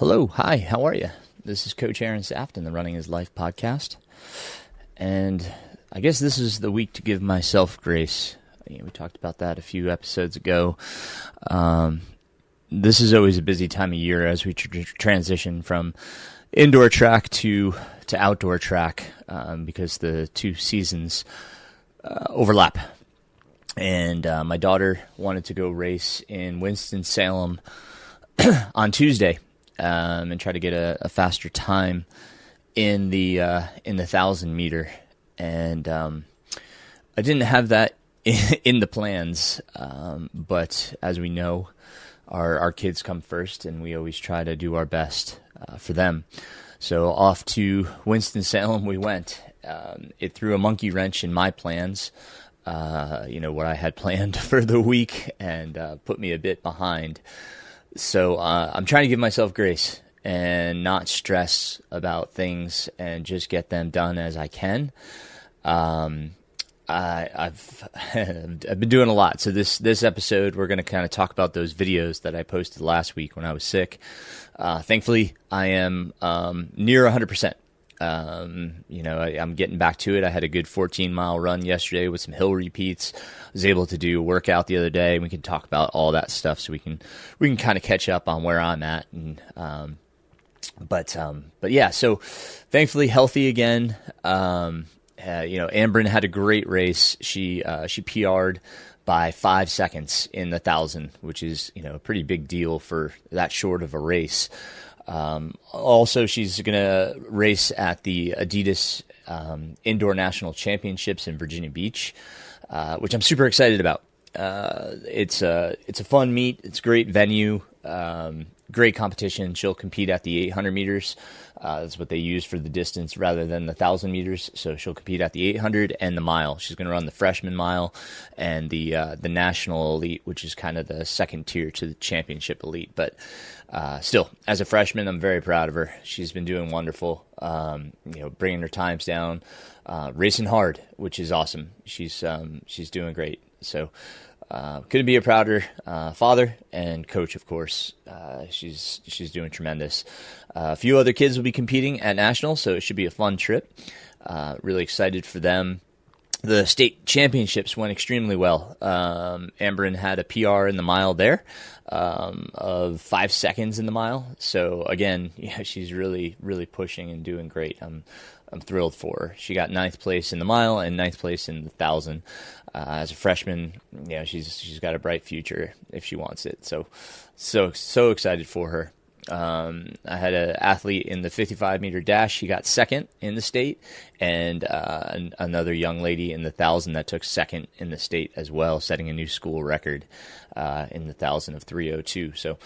Hello, hi, how are you? This is Coach Aaron Saft in the Running His Life podcast. And I guess this is the week to give myself grace. We talked about that a few episodes ago. This is always a busy time of year as we transition from indoor track to outdoor track because the two seasons overlap. And my daughter wanted to go race in Winston-Salem on Tuesday and try to get a faster time in the 1,000 meter. And I didn't have that in the plans, but as we know, our kids come first, and we always try to do our best for them. So off to Winston-Salem we went. It threw a monkey wrench in my plans, what I had planned for the week, and put me a bit behind. So I'm trying to give myself grace and not stress about things and just get them done as I can. I've been doing a lot. So this episode, we're going to kind of talk about those videos that I posted last week when I was sick. Thankfully, I am near 100%. I'm getting back to it. I had a good 14-mile run yesterday with some hill repeats. I was able to do a workout the other day, and we can talk about all that stuff so we can kind of catch up on where I'm at. And but yeah, so thankfully healthy again. Ambryn had a great race. She PR'd by 5 seconds in the 1,000, which is, a pretty big deal for that short of a race. Also, she's going to race at the Adidas Indoor National Championships in Virginia Beach, which I'm super excited about. It's a fun meet. It's a great venue, great competition. She'll compete at the 800 meters. That's what they use for the distance rather than the 1,000 meters. So she'll compete at the 800 and the mile. She's going to run the freshman mile and the national elite, which is kind of the second tier to the championship elite. But still, as a freshman, I'm very proud of her. She's been doing wonderful, bringing her times down, racing hard, which is awesome. She's doing great. So couldn't be a prouder father and coach, of course. She's doing tremendous. A few other kids will be competing at nationals, so it should be a fun trip. Really excited for them. The state championships went extremely well. Ambryn had a PR in the mile there of 5 seconds in the mile. So again, she's really, really pushing and doing great. I'm thrilled for her. She got 9th place in the mile and 9th place in the 1,000. As a freshman, she's got a bright future if she wants it. So excited for her. I had an athlete in the 55-meter dash. She got second in the state, and another young lady in the 1,000 that took second in the state as well, setting a new school record in the 1,000 of 3:02. So,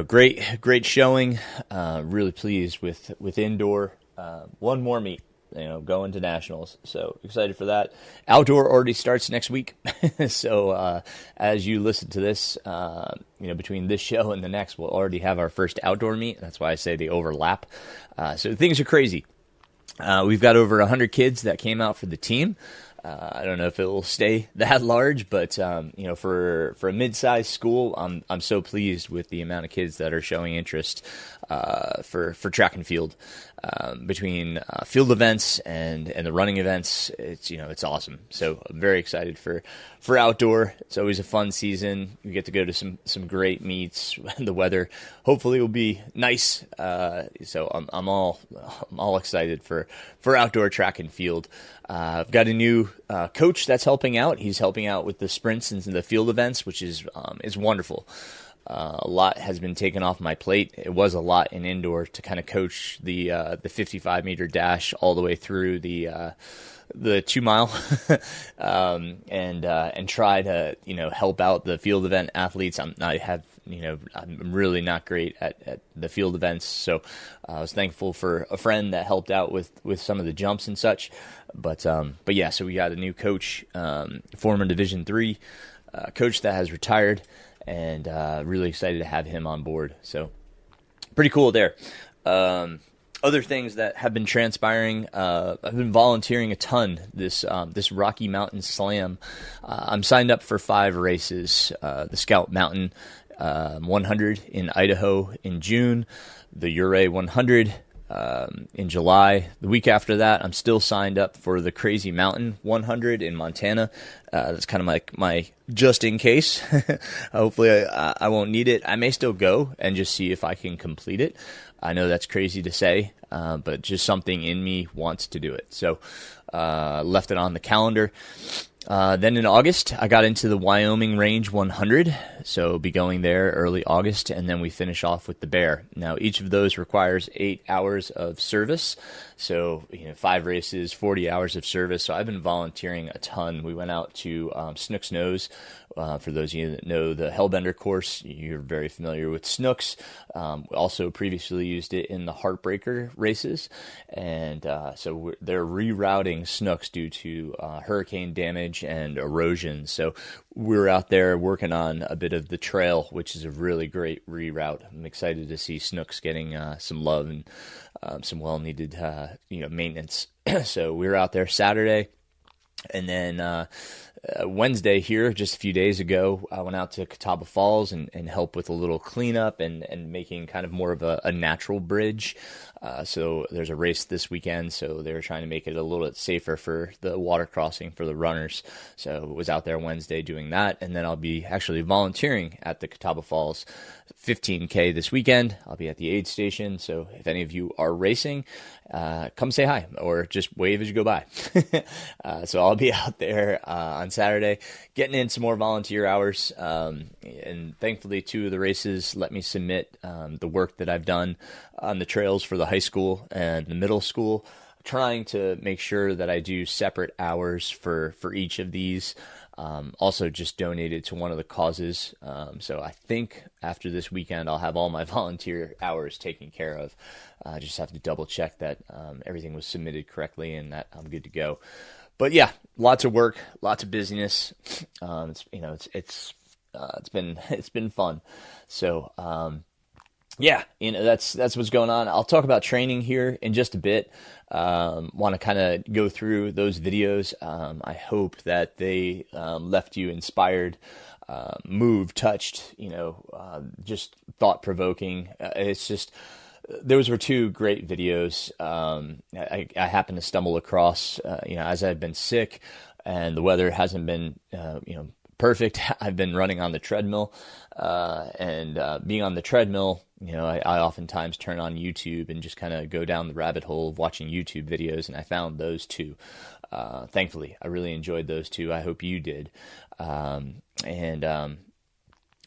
great showing. Really pleased with indoor. One more meet, going to nationals. So excited for that. Outdoor already starts next week. So as you listen to this, between this show and the next, we'll already have our first outdoor meet. That's why I say they overlap. So things are crazy. We've got over 100 kids that came out for the team. I don't know if it will stay that large, but for a mid-sized school, I'm so pleased with the amount of kids that are showing interest for track and field. Between field events and the running events, it's awesome. So I'm very excited for outdoor. It's always a fun season. We get to go to some great meets. The weather hopefully will be nice. So I'm all excited for outdoor track and field. I've got a new coach that's helping out. He's helping out with the sprints and the field events, which is wonderful. A lot has been taken off my plate. It was a lot in indoor to kind of coach the 55-meter dash all the way through the 2 mile, and try to help out the field event athletes. I'm really not great at the field events, so I was thankful for a friend that helped out with some of the jumps and such. But yeah, so we got a new coach, former Division III coach that has retired. And really excited to have him on board. So pretty cool there. Other things that have been transpiring, I've been volunteering a ton this Rocky Mountain Slam. I'm signed up for 5 races, the Scout Mountain 100 in Idaho in June, the Ouray 100 in July. The week after that, I'm still signed up for the Crazy Mountain 100 in Montana. That's kind of my just in case. Hopefully I won't need it. I may still go and just see if I can complete it. I know that's crazy to say, but just something in me wants to do it. So left it on the calendar. Then in August, I got into the Wyoming Range 100, so be going there early August, and then we finish off with the Bear. Now, each of those requires 8 hours of service, so 5 races, 40 hours of service. So I've been volunteering a ton. We went out to Snook's Nose. For those of you that know the Hellbender course, you're very familiar with Snooks. We also previously used it in the Heartbreaker races, and so they're rerouting Snooks due to hurricane damage and erosion. So we're out there working on a bit of the trail, which is a really great reroute. I'm excited to see Snooks getting some love and some well-needed maintenance. So we were out there Saturday. And then Wednesday here, just a few days ago, I went out to Catawba Falls and helped with a little cleanup and making kind of more of a natural bridge. So there's a race this weekend, so they were trying to make it a little bit safer for the water crossing for the runners. So I was out there Wednesday doing that, and then I'll be actually volunteering at the Catawba Falls 15K this weekend. I'll be at the aid station, so if any of you are racing, come say hi or just wave as you go by. So I'll be out there on Saturday getting in some more volunteer hours, and thankfully 2 of the races let me submit the work that I've done on the trails for the high school and the middle school, trying to make sure that I do separate hours for each of these. Also just donated to one of the causes. So I think after this weekend, I'll have all my volunteer hours taken care of. I just have to double check that everything was submitted correctly and that I'm good to go. But yeah, lots of work, lots of busyness. It's been fun. So, yeah, that's what's going on. I'll talk about training here in just a bit. Want to kind of go through those videos. I hope that they left you inspired, moved, touched, just thought-provoking. It's just, those were 2 great videos. I happened to stumble across, as I've been sick and the weather hasn't been, perfect. I've been running on the treadmill, and being on the treadmill, I oftentimes turn on YouTube and just kind of go down the rabbit hole of watching YouTube videos, and I found those 2. Thankfully, I really enjoyed those 2. I hope you did.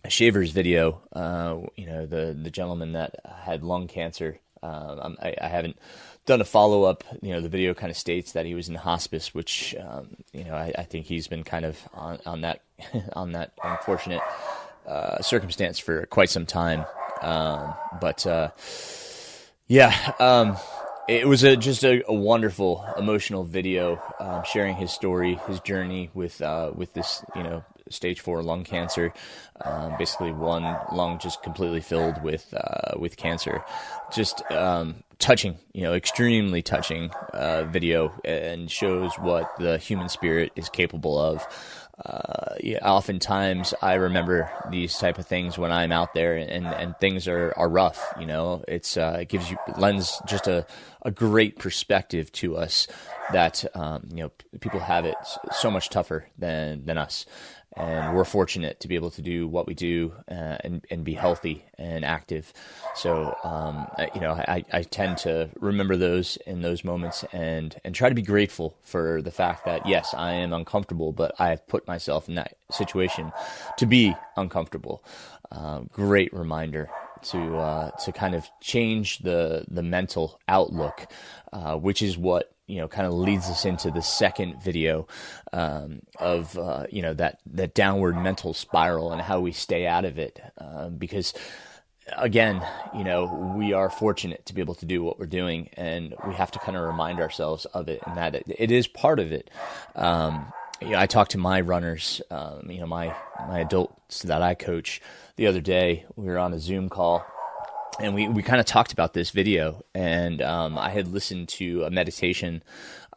Shaver's video, the gentleman that had lung cancer. I haven't done a follow-up. The video kind of states that he was in hospice, which, I think he's been kind of on that on that unfortunate circumstance for quite some time. It was just a wonderful, emotional video, sharing his story, his journey with this, stage 4 lung cancer. Basically, one lung just completely filled with cancer. Just touching, extremely touching video, and shows what the human spirit is capable of. Oftentimes I remember these type of things when I'm out there and things are rough. It's it lends just a great perspective to us that people have it so much tougher than us. And we're fortunate to be able to do what we do and be healthy and active. So, I tend to remember those in those moments and try to be grateful for the fact that, yes, I am uncomfortable, but I've put myself in that situation to be uncomfortable. Great reminder to kind of change the mental outlook, which is what kind of leads us into the second video of that downward mental spiral and how we stay out of it. Because again, we are fortunate to be able to do what we're doing, and we have to kind of remind ourselves of it, and that it is part of it. I talked to my runners, my adults that I coach the other day. We were on a Zoom call, and we kind of talked about this video, and I had listened to a meditation.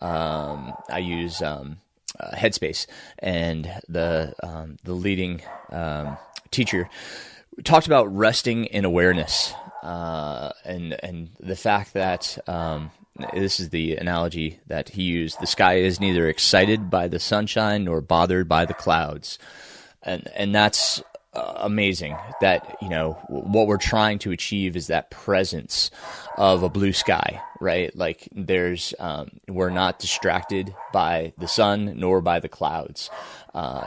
I use Headspace, and the leading teacher We talked about resting in awareness, and the fact that this is the analogy that he used: the sky is neither excited by the sunshine nor bothered by the clouds, and that's amazing. That, you know, what we're trying to achieve is that presence of a blue sky, right? Like there's we're not distracted by the sun nor by the clouds.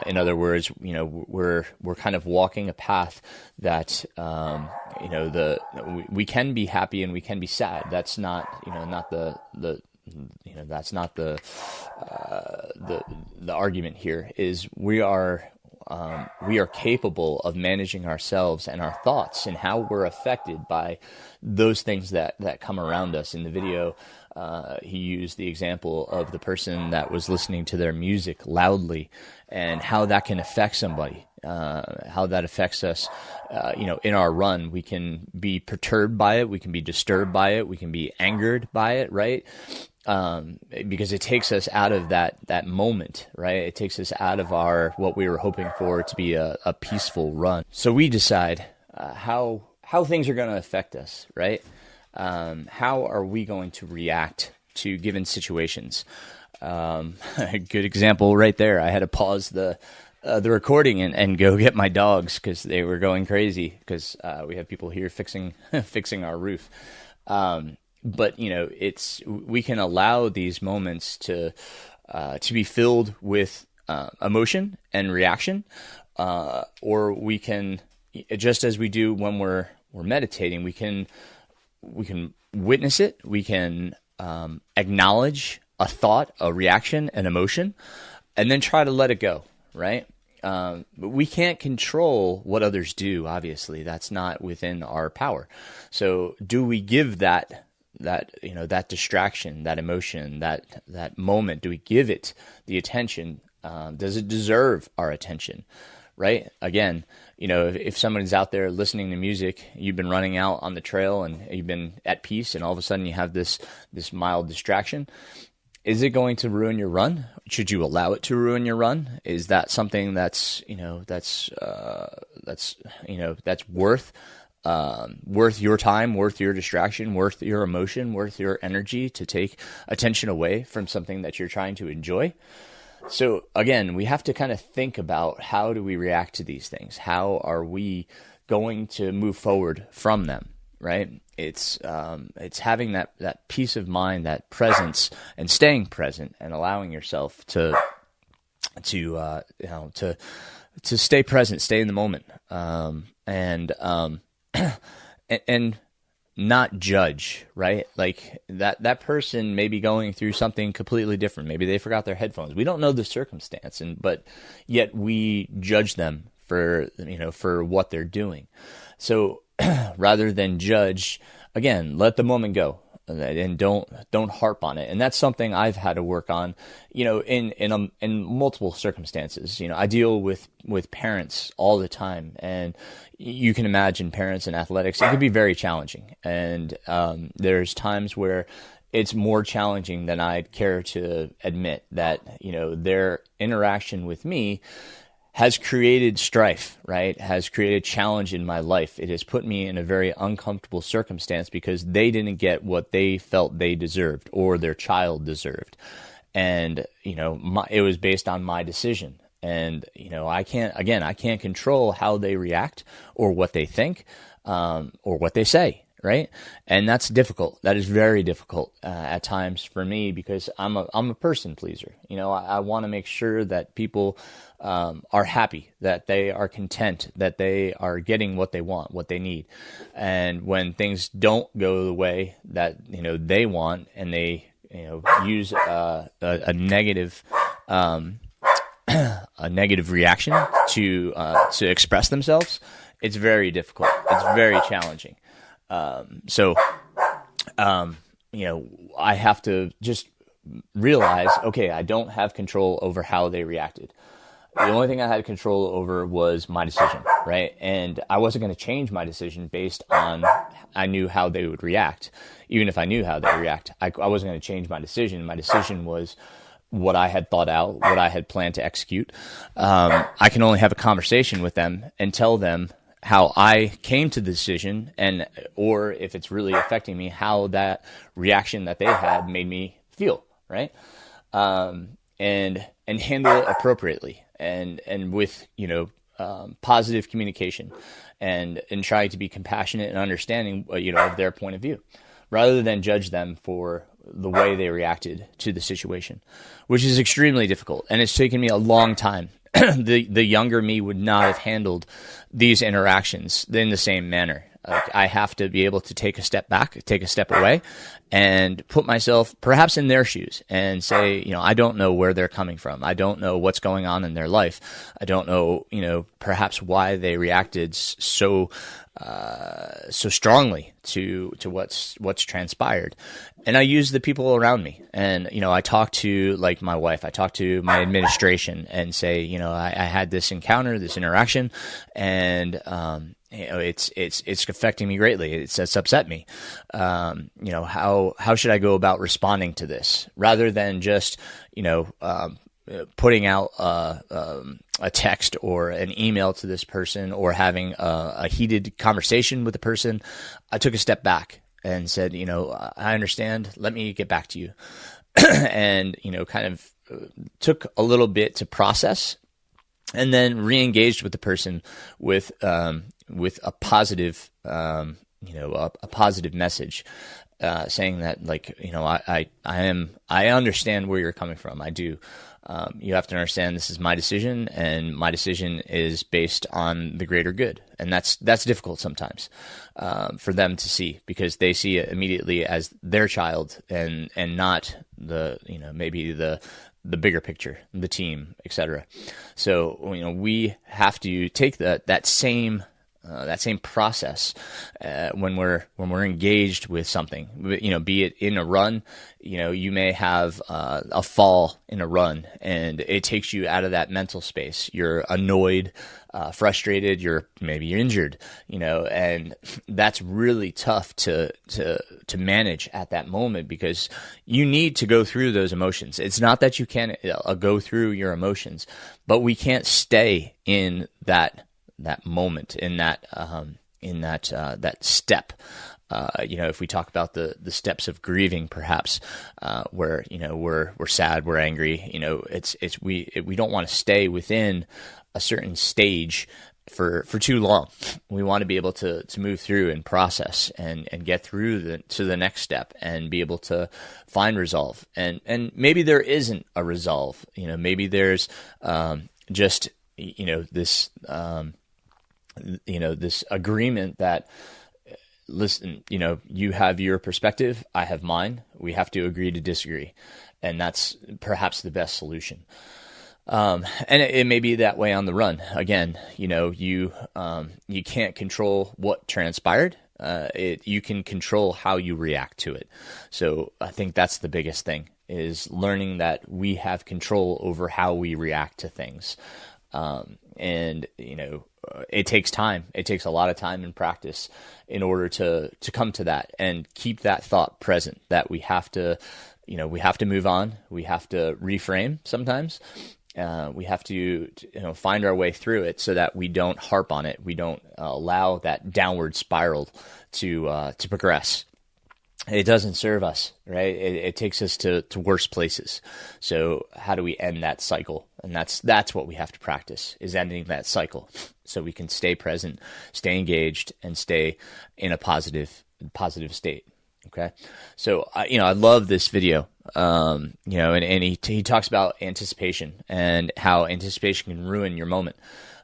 In other words, you know, we're kind of walking a path that you know, we can be happy and we can be sad. That's not, you know, not the you know, that's not the argument here. Is we are capable of managing ourselves and our thoughts and how we're affected by those things that come around us. In the video, he used the example of the person that was listening to their music loudly and how that can affect somebody, how that affects us, you know, in our run. We can be perturbed by it. We can be disturbed by it. We can be angered by it, right? Because it takes us out of that moment, right? It takes us out of what we were hoping for to be a peaceful run. So we decide how things are going to affect us, right? How are we going to react to given situations? A good example right there. I had to pause the recording and go get my dogs because they were going crazy because we have people here fixing our roof. But you know, we can allow these moments to be filled with emotion and reaction, or we can, just as we do when we're meditating, we can witness it. We can acknowledge a thought, a reaction, an emotion, and then try to let it go. Right? But we can't control what others do. Obviously, that's not within our power. So, do we give that you know, that distraction, that emotion, that moment, do we give it the attention? Does it deserve our attention? Right? Again, you know, if someone's out there listening to music, you've been running out on the trail and you've been at peace, and all of a sudden you have this mild distraction. Is it going to ruin your run? Should you allow it to ruin your run? Is that something that's, you know, that's worth your time, worth your distraction, worth your emotion, worth your energy to take attention away from something that you're trying to enjoy? So again, we have to kind of think about, how do we react to these things? How are we going to move forward from them? Right? It's having that peace of mind, that presence, and staying present, and allowing yourself to stay present, stay in the moment, and not judge, right? Like that person may be going through something completely different. Maybe they forgot their headphones. We don't know the circumstance, but yet we judge them for what they're doing. So rather than judge, again, let the moment go and don't harp on it. And that's something I've had to work on, you know, in multiple circumstances. You know, I deal with parents all the time, and you can imagine parents in athletics, it can be very challenging. And there's times where it's more challenging than I'd care to admit, that, you know, their interaction with me has created strife, right? Has created challenge in my life. It has put me in a very uncomfortable circumstance because they didn't get what they felt they deserved or their child deserved. And, you know, it was based on my decision. And, you know, I can't control how they react or what they think, or what they say. Right? And that's difficult. That is very difficult at times for me, because I'm a person pleaser. You know, I want to make sure that people are happy, that they are content, that they are getting what they want, what they need. And when things don't go the way that, you know, they want, and they, you know, use a negative reaction to express themselves, it's very difficult. It's very challenging. You know, I have to just realize, okay, I don't have control over how they reacted. The only thing I had control over was my decision, right? And I wasn't going to change my decision based on, I knew how they would react. Even if I knew how they react, I wasn't going to change my decision. My decision was what I had thought out, what I had planned to execute. I can only have a conversation with them and tell them, how I came to the decision, and or if it's really affecting me, how that reaction that they had made me feel, right? And handle it appropriately, and with positive communication, and try to be compassionate and understanding of their point of view, rather than judge them for the way they reacted to the situation, which is extremely difficult, and it's taken me a long time. The younger me would not have handled these interactions in the same manner. Like, I have to be able to take a step back, take a step away, and put myself perhaps in their shoes and say, I don't know where they're coming from. I don't know what's going on in their life. I don't know, perhaps why they reacted so strongly to what's transpired. And I use the people around me, and I talk to, like, my wife, I talk to my administration and say, I had this encounter, this interaction, and it's affecting me greatly. It's upset me. How should I go about responding to this, rather than just putting out a text or an email to this person, or having a heated conversation with the person. I took a step back and said, I understand. Let me get back to you, and kind of took a little bit to process, and then re-engaged with the person with a positive, a positive message, saying that, like, I understand where you're coming from. I do. You have to understand this is my decision, and my decision is based on the greater good. And that's difficult sometimes, for them to see, because they see it immediately as their child, and not maybe the bigger picture, the team, etc. So, we have to take that same process when we're engaged with something. Be it in a run. You may have a fall in a run, and it takes you out of that mental space. You're annoyed, frustrated. You're injured. And that's really tough to manage at that moment, because you need to go through those emotions. It's not that you can't go through your emotions, but we can't stay in that moment, in that step. If we talk about the steps of grieving, perhaps, where we're sad, we're angry. We don't want to stay within a certain stage for too long. We want to be able to move through and process and get through to the next step, and be able to find resolve. And maybe there isn't a resolve. Maybe there's just this. This agreement that, listen, you have your perspective, I have mine. We have to agree to disagree. And that's perhaps the best solution. And it may be that way on the run. Again, you can't control what transpired. You can control how you react to it. So I think that's the biggest thing, is learning that we have control over how we react to things. And it takes time. It takes a lot of time and practice in order to come to that, and keep that thought present, that we have to move on. We have to reframe sometimes. We have to find our way through it, so that we don't harp on it. We don't allow that downward spiral to progress. It doesn't serve us, right? It takes us to worse places. So how do we end that cycle? And that's what we have to practice, is ending that cycle, so we can stay present, stay engaged, and stay in a positive state. Okay. So, I love this video, and he talks about anticipation, and how anticipation can ruin your moment.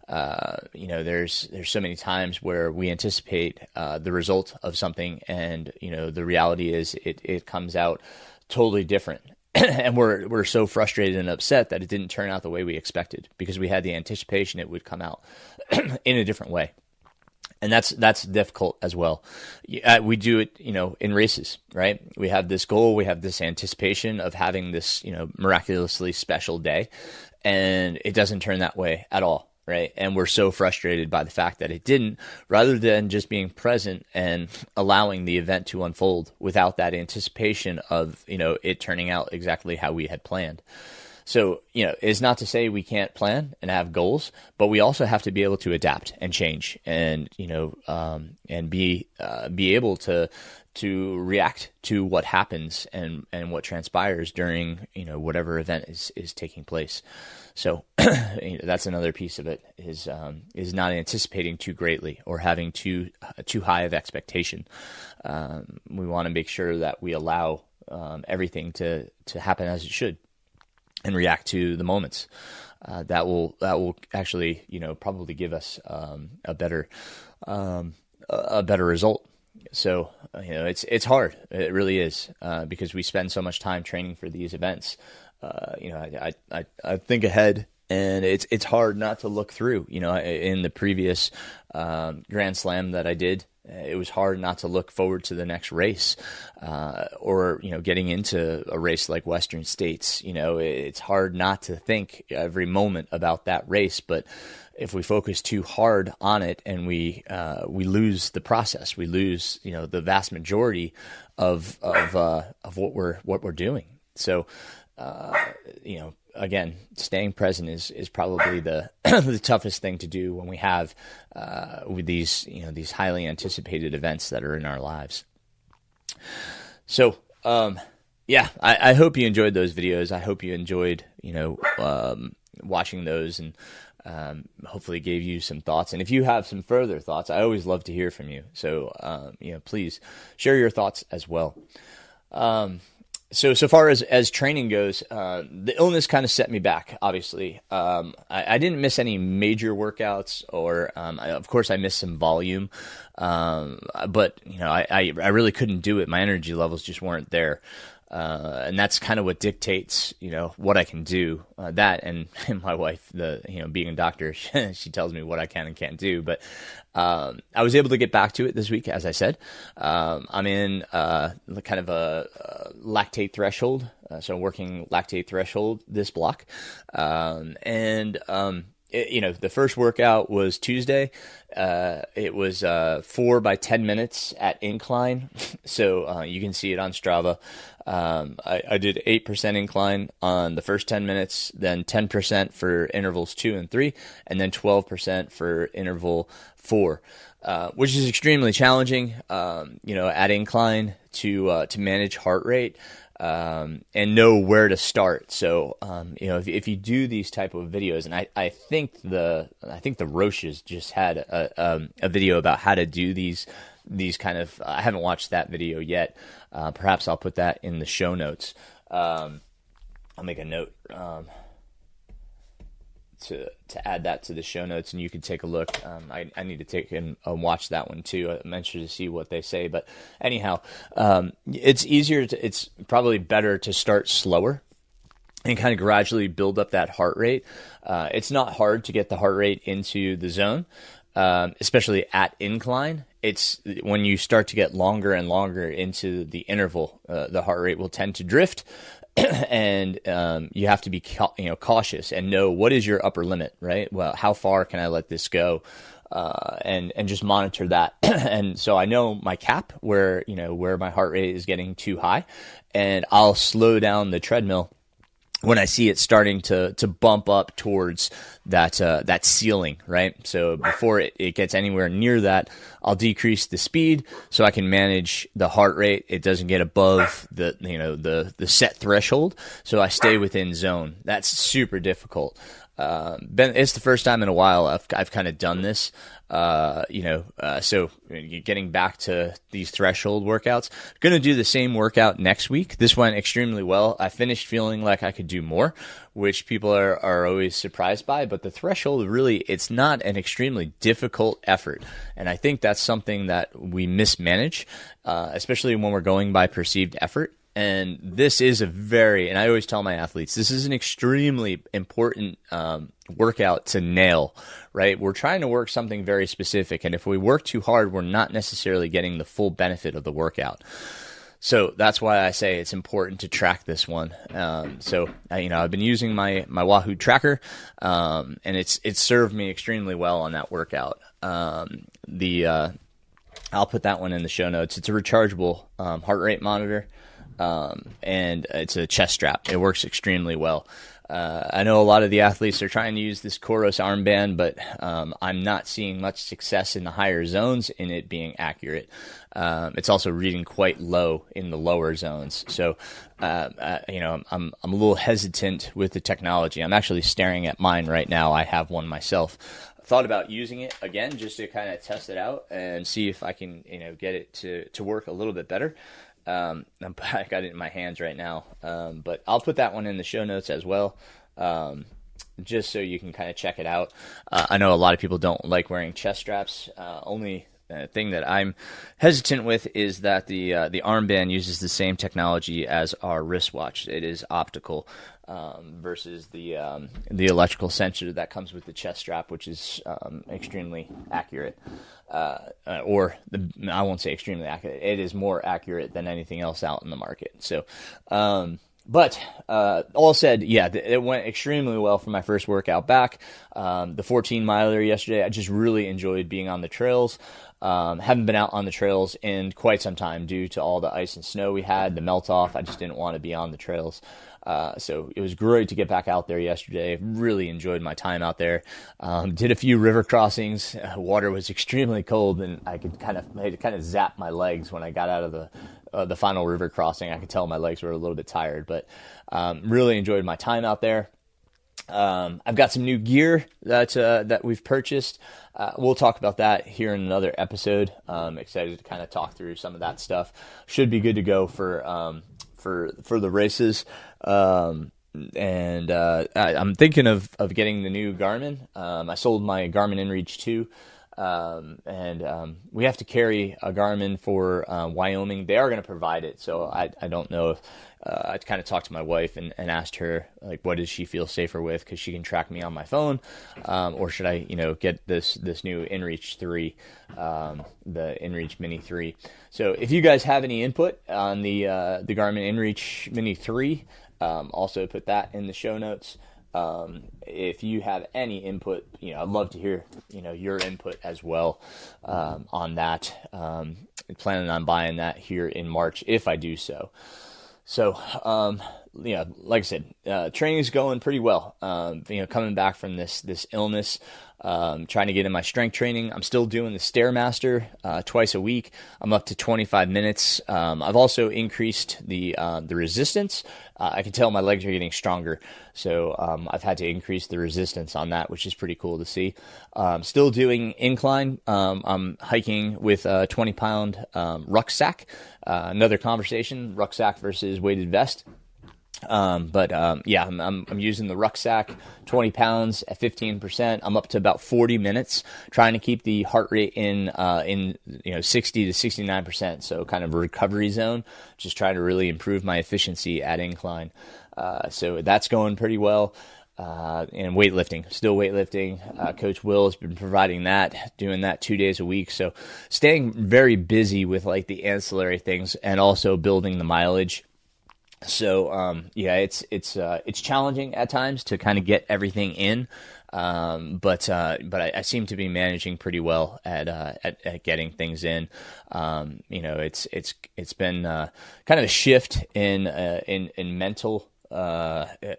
There's so many times where we anticipate the result of something, and the reality is it comes out totally different, and we're so frustrated and upset that it didn't turn out the way we expected, because we had the anticipation it would come out in a different way. And that's difficult as well. We do it, in races, right? We have this goal, we have this anticipation of having this, miraculously special day, and it doesn't turn that way at all, right? And we're so frustrated by the fact that it didn't, rather than just being present and allowing the event to unfold without that anticipation of, it turning out exactly how we had planned. So, it's not to say we can't plan and have goals, but we also have to be able to adapt and change, and and be able to react to what happens and what transpires during whatever event is taking place. So that's another piece of it, is not anticipating too greatly or having too high of expectation. We want to make sure that we allow everything to happen as it should, and react to the moments. That will actually probably give us a better result. So it's hard. It really is, because we spend so much time training for these events. I think ahead, and it's hard not to look through. In the previous Grand Slam that I did, it was hard not to look forward to the next race, or getting into a race like Western States. It's hard not to think every moment about that race, but if we focus too hard on it, and we lose the process, we lose the vast majority of what we're doing. So again, staying present is probably the the toughest thing to do when we have with these highly anticipated events that are in our lives. So I hope you enjoyed those videos. I hope you enjoyed watching those, and hopefully gave you some thoughts. And if you have some further thoughts, I always love to hear from you. So please share your thoughts as well. So far as training goes, the illness kind of set me back, obviously. I didn't miss any major workouts, or of course I missed some volume, but I really couldn't do it. My energy levels just weren't there. And that's kind of what dictates, what I can do. That and my wife, being a doctor, she tells me what I can and can't do. But I was able to get back to it this week, as I said. I'm in kind of a lactate threshold, so I'm working lactate threshold this block, the first workout was Tuesday. It was 4 by 10 minutes at incline. So you can see it on Strava. I did 8% incline on the first 10 minutes, then 10% for intervals 2 and 3, and then 12% for interval 4, which is extremely challenging, at incline to manage heart rate. And know where to start. So, if you do these type of videos, and I think the Roches just had a video about how to do these kind of, I haven't watched that video yet. Perhaps I'll put that in the show notes. I'll make a note, to add that to the show notes, and you can take a look. I need to take and watch that one too. I'm interested to see what they say, but anyhow, it's probably better to start slower and kind of gradually build up that heart rate. It's not hard to get the heart rate into the zone, especially at incline. It's when you start to get longer and longer into the interval, the heart rate will tend to drift. And you have to be cautious and know what is your upper limit, right? Well, how far can I let this go, and just monitor that. And so I know my cap, where my heart rate is getting too high, and I'll slow down the treadmill when I see it starting to bump up towards that ceiling, right? So before it gets anywhere near that, I'll decrease the speed so I can manage the heart rate. It doesn't get above the set threshold, so I stay within zone. That's super difficult. It's the first time in a while I've kind of done this. So getting back to these threshold workouts, going to do the same workout next week. This went extremely well. I finished feeling like I could do more, which people are always surprised by, but the threshold really, it's not an extremely difficult effort. And I think that's something that we mismanage, especially when we're going by perceived effort. And this is and I always tell my athletes, this is an extremely important workout to nail, right? We're trying to work something very specific. And if we work too hard, we're not necessarily getting the full benefit of the workout. So that's why I say it's important to track this one. I've been using my Wahoo tracker, and it's served me extremely well on that workout. I'll put that one in the show notes. It's a rechargeable heart rate monitor. And it's a chest strap. It works extremely well. I know a lot of the athletes are trying to use this Koros armband, but I'm not seeing much success in the higher zones in it being accurate. It's also reading quite low in the lower zones. So, I'm a little hesitant with the technology. I'm actually staring at mine right now. I have one myself. Thought about using it again just to kind of test it out and see if I can, get it to work a little bit better. I got it in my hands right now, but I'll put that one in the show notes as well, just so you can kind of check it out. I know a lot of people don't like wearing chest straps. Only thing that I'm hesitant with is that the armband uses the same technology as our wristwatch. It is optical versus the electrical sensor that comes with the chest strap, which is extremely accurate. I won't say extremely accurate. It is more accurate than anything else out in the market. So, but all said, yeah, it went extremely well for my first workout back. The 14 miler yesterday, I just really enjoyed being on the trails. Haven't been out on the trails in quite some time due to all the ice and snow we had, the melt off. I just didn't want to be on the trails. So it was great to get back out there yesterday. Really enjoyed my time out there. Did a few river crossings. Water was extremely cold, and I could kind of zap my legs when I got out of the final river crossing. I could tell my legs were a little bit tired, but really enjoyed my time out there. I've got some new gear that we've purchased. We'll talk about that here in another episode. Excited to kind of talk through some of that stuff. Should be good to go for the races. I'm thinking of getting the new Garmin. I sold my Garmin InReach 2. We have to carry a Garmin for Wyoming. They are going to provide it, so I don't know if I kind of talked to my wife and asked her, like, what does she feel safer with, because she can track me on my phone, or should I get this new InReach 3, the InReach Mini 3. So if you guys have any input on the Garmin InReach Mini 3, also put that in the show notes. If you have any input, I'd love to hear, your input as well, on that. Planning on buying that here in March if I do so. So, like I said, training is going pretty well. Coming back from this illness, trying to get in my strength training. I'm still doing the Stairmaster twice a week. I'm up to 25 minutes. I've also increased the resistance. I can tell my legs are getting stronger, so I've had to increase the resistance on that, which is pretty cool to see. Still doing incline. I'm hiking with a 20-pound rucksack. Another conversation: rucksack versus weighted vest. I'm using the rucksack, 20 pounds at 15%. I'm up to about 40 minutes, trying to keep the heart rate in 60 to 69%. So kind of a recovery zone, just trying to really improve my efficiency at incline. So that's going pretty well. And still weightlifting. Coach Will has been providing that, doing that 2 days a week. So staying very busy with like the ancillary things and also building the mileage. So, it's challenging at times to kind of get everything in. But I seem to be managing pretty well at getting things in. It's been kind of a shift in mental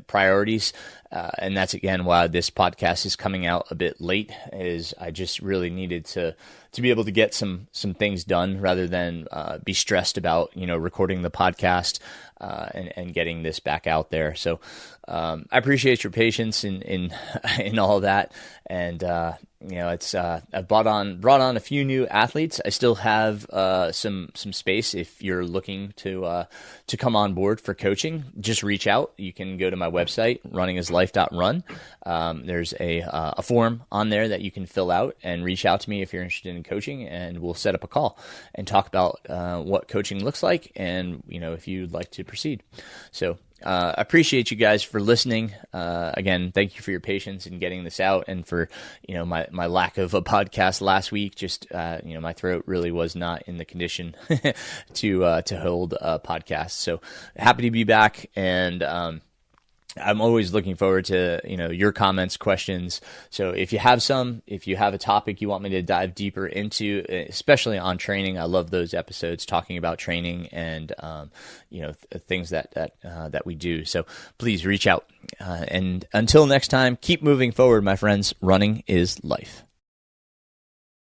priorities, and that's again why this podcast is coming out a bit late. Is I just really needed to be able to get some things done rather than be stressed about recording the podcast and getting this back out there. So I appreciate your patience in all of that, and I've brought on a few new athletes. I still have some space if you're looking to come on board for coaching. Just reach out. You can go to my website, runningislife.run. There's a form on there that you can fill out and reach out to me if you're interested in coaching, and we'll set up a call and talk about what coaching looks like and if you'd like to proceed. So I appreciate you guys for listening. Again, thank you for your patience in getting this out, and for my lack of a podcast last week. Just my throat really was not in the condition to hold a podcast. So happy to be back, and I'm always looking forward to, your comments, questions. So if you have a topic you want me to dive deeper into, especially on training, I love those episodes talking about training and, things that we do. So please reach out. And until next time, keep moving forward, my friends. Running is life.